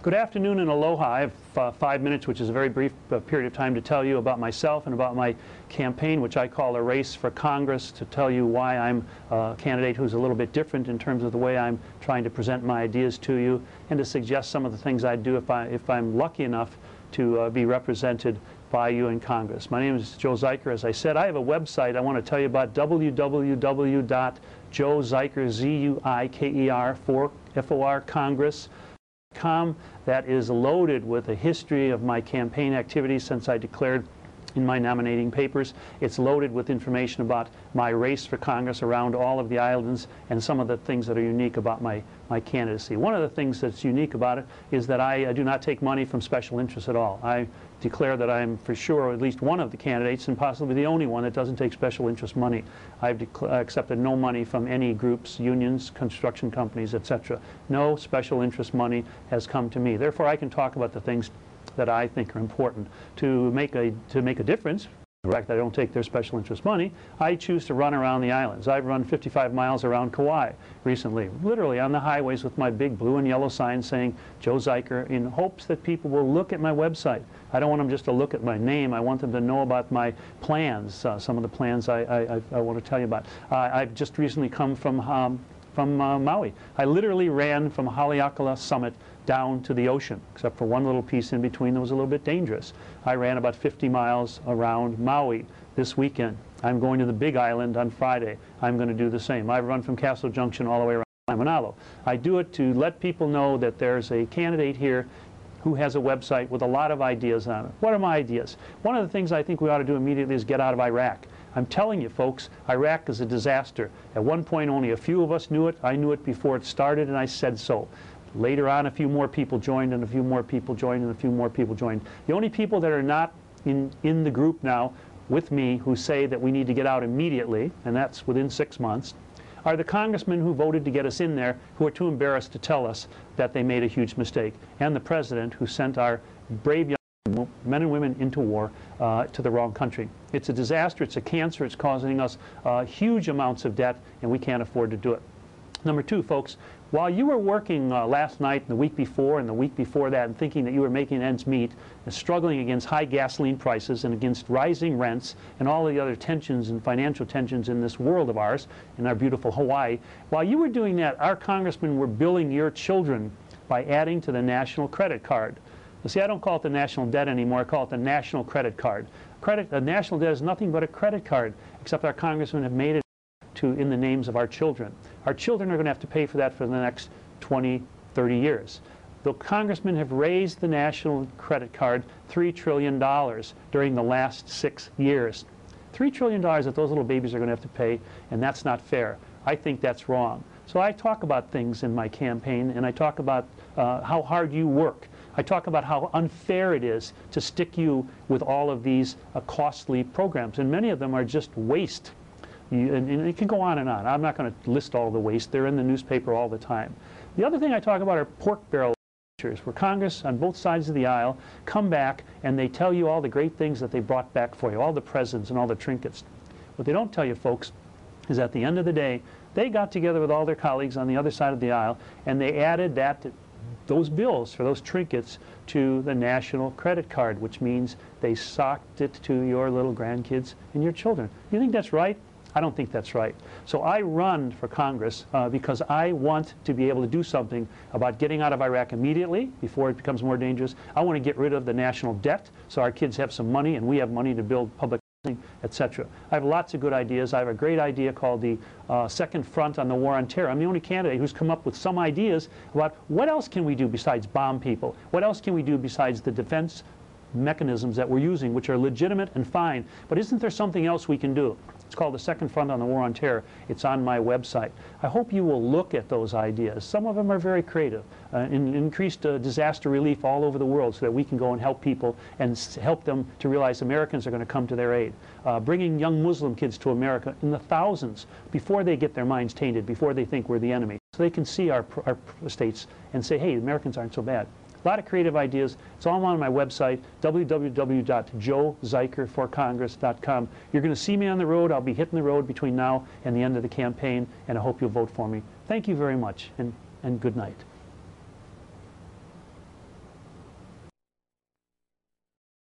Good afternoon and aloha. I have 5 minutes, which is a very brief period of time to tell you about myself and about my campaign, which I call a race for Congress, to tell you why I'm a candidate who's a little bit different in terms of the way I'm trying to present my ideas to you, and to suggest some of the things I'd do if I'm lucky enough to be represented by you in Congress. My name is Joe Zuiker. As I said, I have a website I want to tell you about, www.joezuiker.com. That is loaded with a history of my campaign activities since I declared in my nominating papers. It's loaded with information about my race for Congress around all of the islands and some of the things that are unique about my candidacy. One of the things that's unique about it is that I do not take money from special interests at all. I declare that I'm for sure at least one of the candidates, and possibly the only one, that doesn't take special interest money. I've accepted no money from any groups, unions, construction companies, etc. No special interest money has come to me. Therefore, I can talk about the things that I think are important to make a difference. The fact that I don't take their special interest money, I choose to run around the islands. I've run 55 miles around Kauai recently, literally on the highways with my big blue and yellow sign saying Joe Zuiker, in hopes that people will look at my website. I don't want them just to look at my name. I want them to know about my plans, some of the plans I want to tell you about. I've just recently come from Maui. I literally ran from Haleakala Summit down to the ocean, except for one little piece in between that was a little bit dangerous. I ran about 50 miles around Maui this weekend. I'm going to the Big Island on Friday. I'm going to do the same. I've run from Castle Junction all the way around Manalo. I do it to let people know that there's a candidate here who has a website with a lot of ideas on it. What are my ideas? One of the things I think we ought to do immediately is get out of Iraq. I'm telling you, folks, Iraq is a disaster. At one point, only a few of us knew it. I knew it before it started, and I said so. Later on, a few more people joined, and a few more people joined, and a few more people joined. The only people that are not in the group now with me who say that we need to get out immediately, and that's within 6 months, are the congressmen who voted to get us in there, who are too embarrassed to tell us that they made a huge mistake, and the president who sent our brave young men and women into war to the wrong country. It's a disaster. It's a cancer. It's causing us huge amounts of debt, and we can't afford to do it. Number two, folks, while you were working last night and the week before and the week before that and thinking that you were making ends meet and struggling against high gasoline prices and against rising rents and all the other tensions and financial tensions in this world of ours, in our beautiful Hawaii, while you were doing that, our congressmen were billing your children by adding to the national credit card. You see, I don't call it the national debt anymore. I call it the national credit card. A national debt is nothing but a credit card, except our congressmen have made it in the names of our children. Our children are going to have to pay for that for the next 20, 30 years. The congressmen have raised the national credit card $3 trillion during the last 6 years. $3 trillion that those little babies are going to have to pay, and that's not fair. I think that's wrong. So I talk about things in my campaign, and I talk about how hard you work. I talk about how unfair it is to stick you with all of these costly programs, and many of them are just waste. And it can go on and on. I'm not going to list all the waste. They're in the newspaper all the time. The other thing I talk about are pork barrel lectures, where Congress on both sides of the aisle come back and they tell you all the great things that they brought back for you, all the presents and all the trinkets. What they don't tell you, folks, is at the end of the day, they got together with all their colleagues on the other side of the aisle and they added those bills for those trinkets to the national credit card, which means they socked it to your little grandkids and your children. You think that's right? I don't think that's right. So I run for Congress because I want to be able to do something about getting out of Iraq immediately before it becomes more dangerous. I want to get rid of the national debt so our kids have some money and we have money to build public housing, etc. I have lots of good ideas. I have a great idea called the Second Front on the War on Terror. I'm the only candidate who's come up with some ideas about what else can we do besides bomb people? What else can we do besides the defense mechanisms that we're using, which are legitimate and fine? But isn't there something else we can do? It's called the Second Front on the War on Terror. It's on my website. I hope you will look at those ideas. Some of them are very creative. Increased disaster relief all over the world so that we can go and help people and help them to realize Americans are going to come to their aid. Bringing young Muslim kids to America in the thousands before they get their minds tainted, before they think we're the enemy. So they can see our states and say, hey, Americans aren't so bad. A lot of creative ideas. It's all on my website, www.joezuikerforcongress.com. You're going to see me on the road. I'll be hitting the road between now and the end of the campaign, and I hope you'll vote for me. Thank you very much, and good night.